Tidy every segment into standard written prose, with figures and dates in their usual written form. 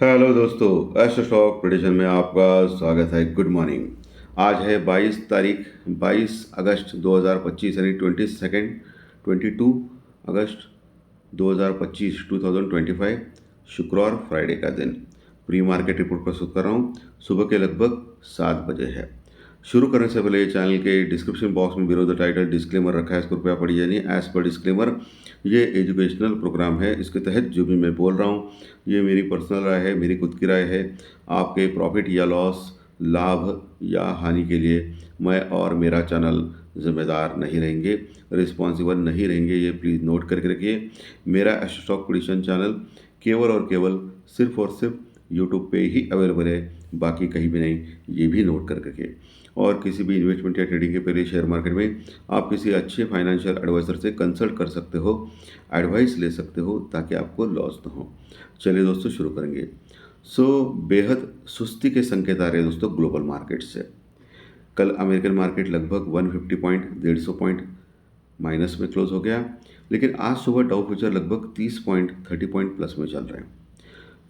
Hello दोस्तों, astro stock prediction में आपका स्वागत है। Good morning. आज है 22 अगस्त 2025 यानी 22 अगस्त 2025 2025 शुक्रवार फ्राइडे का दिन। प्री मार्केट रिपोर्ट प्रस्तुत कर रहा हूँ। सुबह के लगभग 7 बजे है। शुरू करने से पहले चैनल के डिस्क्रिप्शन बॉक्स में बिलो द टाइटल डिस्क्लेमर रखा है, इसको कृपया पढ़िए। यानी एज पर डिस्क्लेमर, ये एजुकेशनल प्रोग्राम है। इसके तहत जो भी मैं बोल रहा हूँ ये मेरी पर्सनल राय है, मेरी खुद की राय है। आपके प्रॉफिट या लॉस, लाभ या हानि के लिए मैं और मेरा चैनल जिम्मेदार नहीं रहेंगे, रिस्पॉन्सिबल नहीं रहेंगे। ये प्लीज़ नोट करके रखिए। मेरा एस्ट्रो स्टॉक प्रेडिक्शन चैनल केवल और केवल सिर्फ और सिर्फ यूट्यूब पे ही अवेलेबल है, बाकी कहीं भी नहीं। ये भी नोट करके रखिए। और किसी भी इन्वेस्टमेंट या ट्रेडिंग के पहले शेयर मार्केट में आप किसी अच्छे फाइनेंशियल एडवाइज़र से कंसल्ट कर सकते हो, एडवाइस ले सकते हो, ताकि आपको लॉस ना हो। चलिए दोस्तों, शुरू करेंगे। बेहद सुस्ती के संकेत आ रहे हैं दोस्तों ग्लोबल मार्केट से। कल अमेरिकन मार्केट लगभग 150 पॉइंट 150 पॉइंट माइनस में क्लोज हो गया, लेकिन आज सुबह डाउ फ्यूचर लगभग 30 पॉइंट 30 पॉइंट प्लस में चल रहे हैं।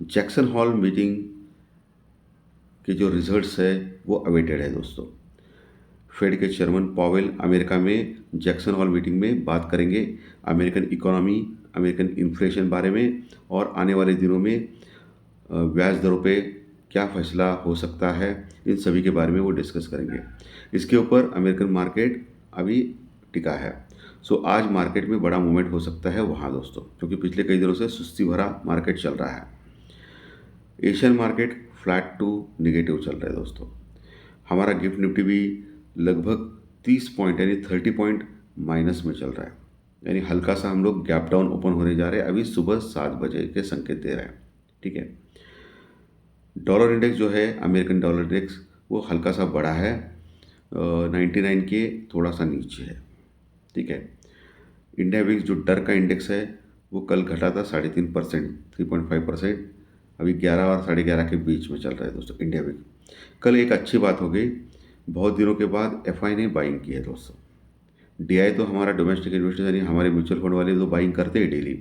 जैक्सन हॉल मीटिंग के जो रिजल्ट्स है वो अवेटेड है दोस्तों। फेड के चेयरमैन पॉवेल अमेरिका में जैक्सन हॉल मीटिंग में बात करेंगे अमेरिकन इकोनॉमी, अमेरिकन इन्फ्लेशन बारे में, और आने वाले दिनों में ब्याज दरों पे क्या फ़ैसला हो सकता है, इन सभी के बारे में वो डिस्कस करेंगे। इसके ऊपर अमेरिकन मार्केट अभी टिका है। आज मार्केट में बड़ा मूवमेंट हो सकता है वहाँ दोस्तों, क्योंकि पिछले कई दिनों से सुस्ती भरा मार्केट चल रहा है। Asian market flat to negative चल रहा है दोस्तों। हमारा गिफ्ट निफ्टी भी लगभग 30 पॉइंट यानी 30 पॉइंट माइनस में चल रहा है। यानी हल्का सा हम लोग गैप डाउन ओपन होने जा रहे हैं। अभी सुबह 7 बजे के संकेत दे रहे हैं। ठीक है। डॉलर इंडेक्स जो है, अमेरिकन डॉलर इंडेक्स, वो हल्का सा बढ़ा है, 99 के थोड़ा सा नीचे है। ठीक है। इंडिया विक्स जो डर का इंडेक्स है वो कल घटा था 3.5%, 3.5%। अभी 11 और 11.5 के बीच में चल रहा है दोस्तों इंडिया विक्स। कल एक अच्छी बात हो गई, बहुत दिनों के बाद एफआई ने बाइंग की है दोस्तों। डीआई तो हमारा डोमेस्टिक इन्वेस्टर यानी हमारे म्यूचुअल फंड वाले तो बाइंग करते हैं डेली,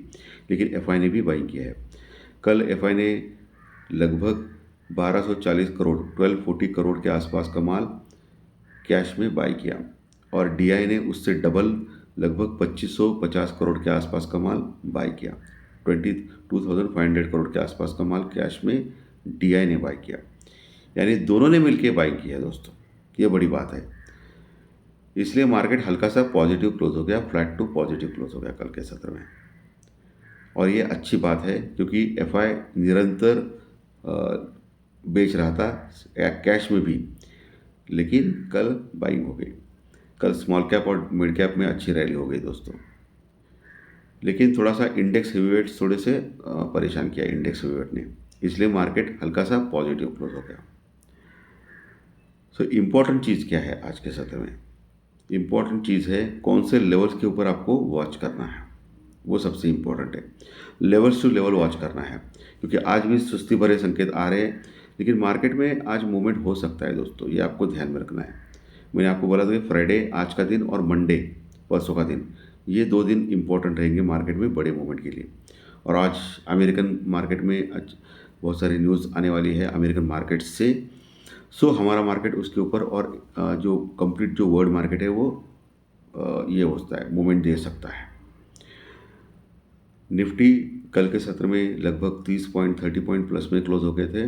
लेकिन एफआई ने भी बाइंग किया है। कल एफआई ने लगभग 1240 करोड़ 1240 करोड़ के आसपास का माल कैश में बाई किया, और डीआई ने उससे डबल लगभग 2550 करोड़ के आसपास का माल बाई किया। 22,500 करोड़ के आसपास का माल कैश में डीआई ने बाई किया, यानी दोनों ने मिलकर बाई किया है दोस्तों। ये बड़ी बात है। इसलिए मार्केट हल्का सा पॉजिटिव क्लोज हो गया, फ्लैट टू पॉजिटिव क्लोज हो गया कल के सत्र में। और ये अच्छी बात है, क्योंकि एफआई निरंतर बेच रहा था कैश में भी, लेकिन कल बाइंग हो गई। कल स्मॉल कैप और मिड कैप में अच्छी रैली हो गई दोस्तों। लेकिन थोड़ा सा इंडेक्स हेवीवेट्स थोड़े से परेशान किया इंडेक्स हेवीवेट ने, इसलिए मार्केट हल्का सा पॉजिटिव क्लोज हो गया। इम्पॉर्टेंट चीज़ क्या है आज के सत्र में? इम्पॉर्टेंट चीज़ है कौन से लेवल्स के ऊपर आपको वॉच करना है, वो सबसे इम्पोर्टेंट है। लेवल्स टू लेवल वॉच करना है, क्योंकि आज भी सुस्ती भरे संकेत आ रहे हैं, लेकिन मार्केट में आज मूवमेंट हो सकता है दोस्तों, ये आपको ध्यान में रखना है। मैंने आपको बोला था कि फ्राइडे आज का दिन और मंडे परसों का दिन, ये 2 दिन इंपॉर्टेंट रहेंगे मार्केट में बड़े मूवमेंट के लिए। और आज अमेरिकन मार्केट में बहुत सारी न्यूज़ आने वाली है अमेरिकन मार्केट से। हमारा मार्केट उसके ऊपर, और जो कंप्लीट जो वर्ल्ड मार्केट है वो ये होता है, मूवमेंट दे सकता है। निफ्टी कल के सत्र में लगभग 30 पॉइंट 30 पॉइंट प्लस में क्लोज हो गए थे।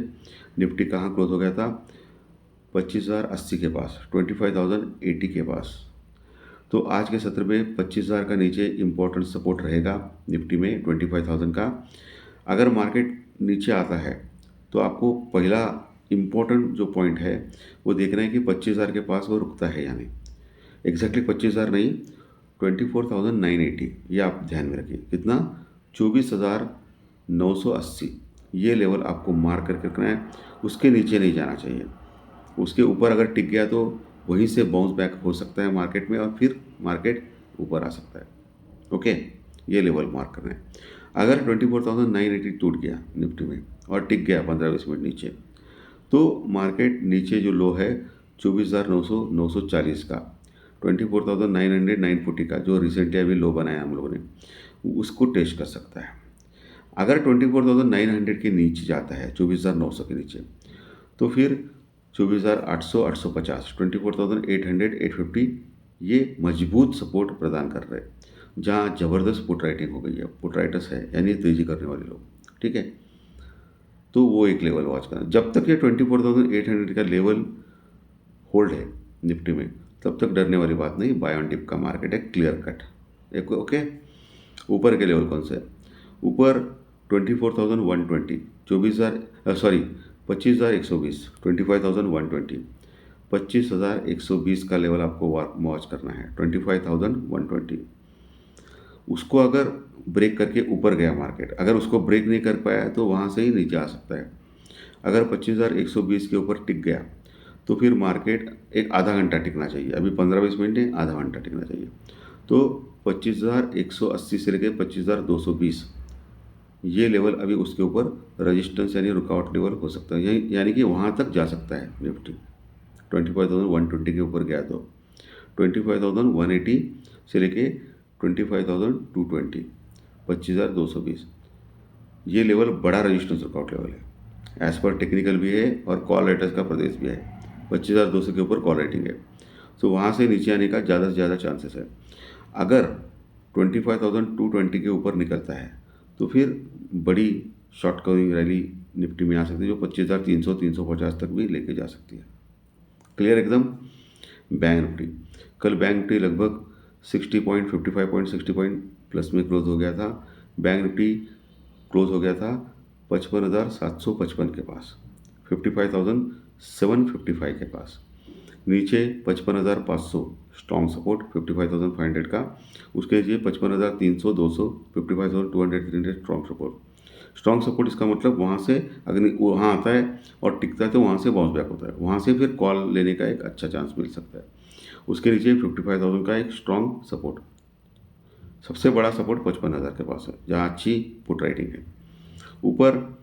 निफ्टी कहाँ क्लोज हो गया था? 25,080 के पास, 25,080 के पास। तो आज के सत्र में 25,000 का नीचे इम्पोर्टेंट सपोर्ट रहेगा निफ्टी में 25,000 का। अगर मार्केट नीचे आता है तो आपको पहला इम्पोर्टेंट जो पॉइंट है वो देखना है कि 25,000 के पास वो रुकता है, यानी एग्जैक्टली 25,000 नहीं, 24,980। ये आप ध्यान में रखिए। कितना? 24,980। ये लेवल आपको मार्क करके रखना है, उसके नीचे नहीं जाना चाहिए। उसके ऊपर अगर टिक गया तो वहीं से बाउंस बैक हो सकता है मार्केट में, और फिर मार्केट ऊपर आ सकता है। ओके, ये लेवल मार्क करना है। अगर 24,980 टूट गया निफ्टी में और टिक गया 15-20 मिनट नीचे, तो मार्केट नीचे जो लो है 24,940 का, 24,900 940 का जो रिसेंटली अभी लो बनाया हम लोगों ने, उसको टेस्ट कर सकता है। अगर 24,900 के नीचे जाता है, 24,900 के नीचे, तो फिर 24,800, 850, 24,800, 850 ये मजबूत सपोर्ट प्रदान कर रहे हैं, जहाँ ज़बरदस्त पुट राइटिंग हो गई है, पुट राइटर्स है यानी तेज़ी करने वाले लोग, ठीक है। तो वो एक लेवल वॉच करना। जब तक ये 24,800 का लेवल होल्ड है निफ्टी में, तब तक डरने वाली बात नहीं। बाय ऑन डिप का मार्केट है, क्लियर कट। एक ओके। ऊपर के लेवल कौन से है? ऊपर 24,120, 24,000 सॉरी 25,120, 25,120, 25,120 का लेवल आपको वॉच करना है, 25,120। उसको अगर ब्रेक करके ऊपर गया मार्केट, अगर उसको ब्रेक नहीं कर पाया तो वहाँ से ही नीचे आ सकता है। अगर 25,120 के ऊपर टिक गया तो फिर मार्केट एक आधा घंटा टिकना चाहिए। अभी 15-20 मिनट है, आधा घंटा टिकना चाहिए। तो 25,180 से लेकर 25,220 ये लेवल अभी उसके ऊपर रजिस्टेंस यानी रुकावट लेवल हो सकता है, यानी कि वहाँ तक जा सकता है निफ्टी। 25,120 के ऊपर गया तो 25,180 से लेके 25,220, 25,220 ये लेवल बड़ा रजिस्टेंस रुकावट लेवल है। एज पर टेक्निकल भी है और कॉल राइटर्स का प्रदेश भी है। 25,200 के ऊपर कॉल राइटिंग है, तो वहाँ से नीचे आने का ज़्यादा से ज़्यादा चांसेस है। अगर 25,220 के ऊपर निकलता है तो फिर बड़ी शॉर्ट कवरिंग रैली निफ्टी में आ सकती है, जो 25,300, 350 तक भी लेके जा सकती है। क्लियर एकदम। बैंक निफ्टी, कल बैंक निफ्टी लगभग 60 पॉइंट, 55 पॉइंट, 60 पॉइंट प्लस में क्लोज हो गया था। बैंक निफ्टी क्लोज हो गया था 55,755 के पास, 55,755 के पास। नीचे 55,500 स्ट्रॉन्ग सपोर्ट, 55,500 का। उसके नीचे 55,300, 200, 55,200, 300 स्ट्रॉन्ग सपोर्ट। स्ट्रॉन्ग सपोर्ट इसका मतलब वहाँ से अगर वहाँ आता है और टिकता है तो वहाँ से बाउंस बैक होता है, वहाँ से फिर कॉल लेने का एक अच्छा चांस मिल सकता है। उसके नीचे 55,000 का एक स्ट्रॉन्ग सपोर्ट, सबसे बड़ा सपोर्ट 55,000 के पास है, जहाँ अच्छी पुट राइटिंग है। ऊपर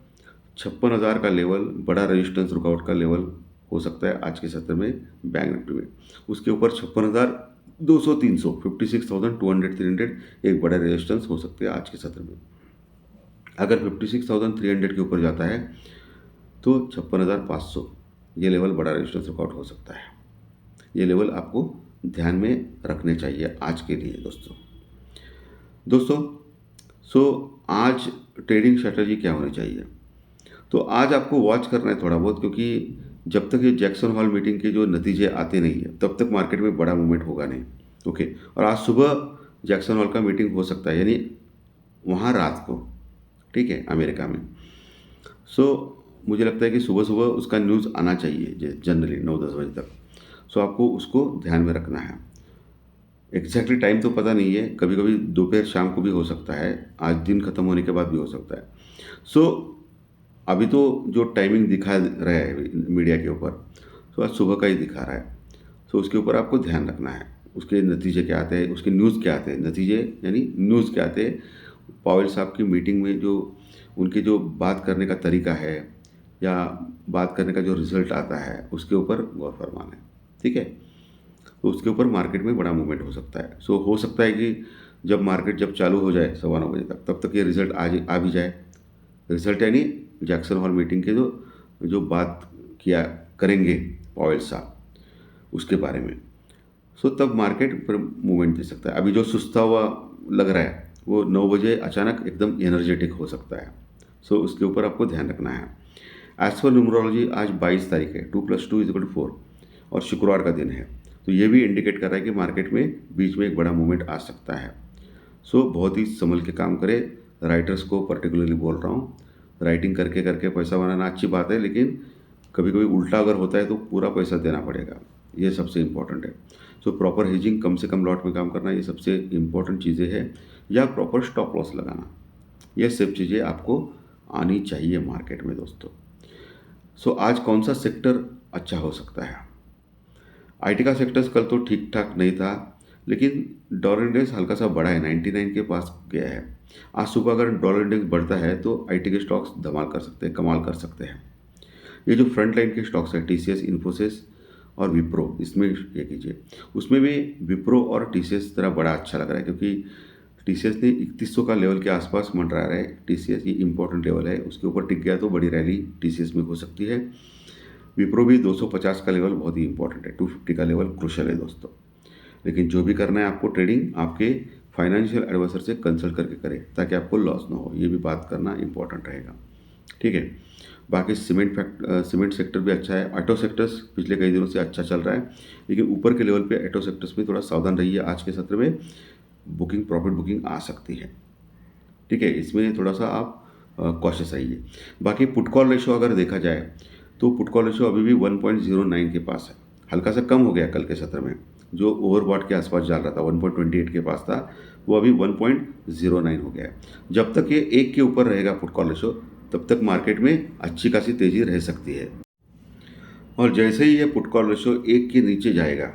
56,000 का लेवल बड़ा रेजिस्टेंस रुकावट का लेवल हो सकता है आज के सत्र में बैंक निफ्टी में। उसके ऊपर 56,200, 300, 56,200, 300 एक बड़ा रेजिस्टेंस हो सकते हैं आज के सत्र में। अगर 56,300 के ऊपर जाता है तो 56,500 ये लेवल बड़ा रेजिस्टेंस रुकावट हो सकता है। ये लेवल आपको ध्यान में रखने चाहिए आज के लिए दोस्तों। सो आज ट्रेडिंग स्ट्रैटेजी क्या होनी चाहिए? तो आज आपको वॉच करना है थोड़ा बहुत, क्योंकि जब तक ये जैक्सन हॉल मीटिंग के जो नतीजे आते नहीं है तब तक मार्केट में बड़ा मूवमेंट होगा नहीं। ओके। और आज सुबह जैक्सन हॉल का मीटिंग हो सकता है, यानी वहाँ रात को, ठीक है, अमेरिका में। सो मुझे लगता है कि सुबह सुबह उसका न्यूज़ आना चाहिए जनरली 9-10 बजे तक। सो आपको उसको ध्यान में रखना है। एग्जैक्टली टाइम तो पता नहीं है, कभी कभी दोपहर शाम को भी हो सकता है, आज दिन खत्म होने के बाद भी हो सकता है। सो अभी तो जो टाइमिंग दिखा रहा है मीडिया के ऊपर, तो आज सुबह का ही दिखा रहा है। तो उसके ऊपर आपको ध्यान रखना है, उसके नतीजे क्या आते हैं, उसके न्यूज़ क्या आते हैं, नतीजे यानी न्यूज़ क्या आते हैं। पावेल साहब की मीटिंग में जो उनके जो बात करने का तरीका है या बात करने का जो रिजल्ट आता है उसके ऊपर गौर फरमाना है, ठीक है। तो उसके ऊपर मार्केट में बड़ा मूवमेंट हो सकता है। सो हो सकता है कि जब मार्केट जब चालू हो जाए 9:15 बजे तक, तब तक ये रिजल्ट आ भी जाए। रिजल्ट यानी जैक्सन हॉल मीटिंग के जो जो बात किया करेंगे पावेल साहब उसके बारे में। सो तब मार्केट पर मूवमेंट दे सकता है। अभी जो सुस्ता हुआ लग रहा है वो 9 बजे अचानक एकदम एनर्जेटिक हो सकता है। सो उसके ऊपर आपको ध्यान रखना है। एज पर न्यूमरोलॉजी आज 22 तारीख है, 2+2=4 और शुक्रवार का दिन है। तो ये भी इंडिकेट कर रहा है कि मार्केट में बीच में एक बड़ा मूवमेंट आ सकता है। सो बहुत ही संभल के काम करें। राइटर्स को पर्टिकुलरली बोल रहा हूँ, राइटिंग करके करके पैसा बनाना अच्छी बात है, लेकिन कभी कभी उल्टा अगर होता है तो पूरा पैसा देना पड़ेगा, ये सबसे इम्पोर्टेंट है। सो प्रॉपर हेजिंग, कम से कम लॉट में काम करना, ये सबसे इम्पोर्टेंट चीज़ें हैं। या प्रॉपर स्टॉप लॉस लगाना, ये सब चीज़ें आपको आनी चाहिए मार्केट में दोस्तों। सो आज कौन सा सेक्टर अच्छा हो सकता है? आईटी का सेक्टर्स कल तो ठीक ठाक नहीं था, लेकिन डॉलर इंडेक्स हल्का सा बढ़ा है, 99 के पास गया है। आज सुबह अगर डॉलर इंडेक्स बढ़ता है तो आईटी के स्टॉक्स धमाल कर सकते हैं, कमाल कर सकते हैं। ये जो फ्रंट लाइन के स्टॉक्स हैं, टीसीएस, इन्फोसिस और विप्रो, इसमें ये कीजिए। उसमें भी विप्रो और टीसीएस तरह बड़ा अच्छा लग रहा है, क्योंकि टीसीएस ने 3100 का लेवल के आसपास मंडरा रहा है। टीसीएस ये इंपॉर्टेंट लेवल है, उसके ऊपर टिक गया तो बड़ी रैली टीसीएस में हो सकती है। विप्रो भी 250 का लेवल बहुत ही इंपॉर्टेंट है, 250 का लेवल क्रुशल है दोस्तों। लेकिन जो भी करना है आपको ट्रेडिंग आपके फाइनेंशियल एडवाइजर से कंसल्ट करके करें ताकि आपको लॉस ना हो, ये भी बात करना इंपॉर्टेंट रहेगा। ठीक है, बाकी सीमेंट सेक्टर भी अच्छा है। ऑटो सेक्टर्स पिछले कई दिनों से अच्छा चल रहा है, लेकिन ऊपर के लेवल पे ऑटो सेक्टर्स में थोड़ा सावधान रहिए। आज के सत्र में प्रॉफिट बुकिंग आ सकती है। ठीक है, इसमें थोड़ा सा आप कॉशियस रहिए। बाकी पुट कॉल रेशो अगर देखा जाए तो पुट कॉल रेशो अभी भी 1.09 के पास है, हल्का सा कम हो गया कल के सत्र में। जो ओवरबॉट के आसपास जा रहा था 1.28 के पास था, वो अभी 1.09 हो गया है। जब तक ये 1 के ऊपर रहेगा पुट कॉल रेशो, तब तक मार्केट में अच्छी खासी तेज़ी रह सकती है। और जैसे ही ये पुट कॉल रेशो 1 के नीचे जाएगा,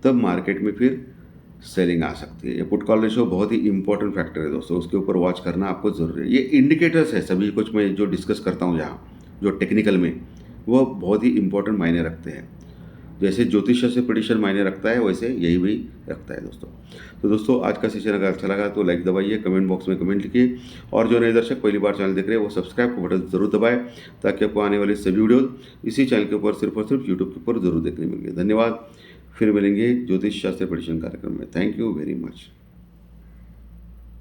तब मार्केट में फिर सेलिंग आ सकती है। ये पुट कॉल रेशो बहुत ही इंपॉर्टेंट फैक्टर है दोस्तों, उसके ऊपर वॉच करना आपको ज़रूरी है। ये इंडिकेटर्स है सभी कुछ मैं जो डिस्कस करता हूँ यहाँ, जो टेक्निकल में, वो बहुत ही इंपॉर्टेंट मायने रखते हैं। जैसे ज्योतिष से प्रेडिक्शन मायने रखता है, वैसे यही भी रखता है दोस्तों। तो दोस्तों आज का सेशन अगर अच्छा लगा तो लाइक दबाइए, कमेंट बॉक्स में कमेंट लिखिए, और जो नए दर्शक पहली बार चैनल देख रहे हैं वो सब्सक्राइब का बटन जरूर दबाएं ताकि आपको आने वाले सभी वीडियो इसी चैनल के ऊपर सिर्फ और सिर्फ यूट्यूब के ऊपर जरूर देखने मिलेंगे। धन्यवाद, फिर मिलेंगे ज्योतिष शास्त्र प्रेडिक्शन कार्यक्रम में। Thank you very much.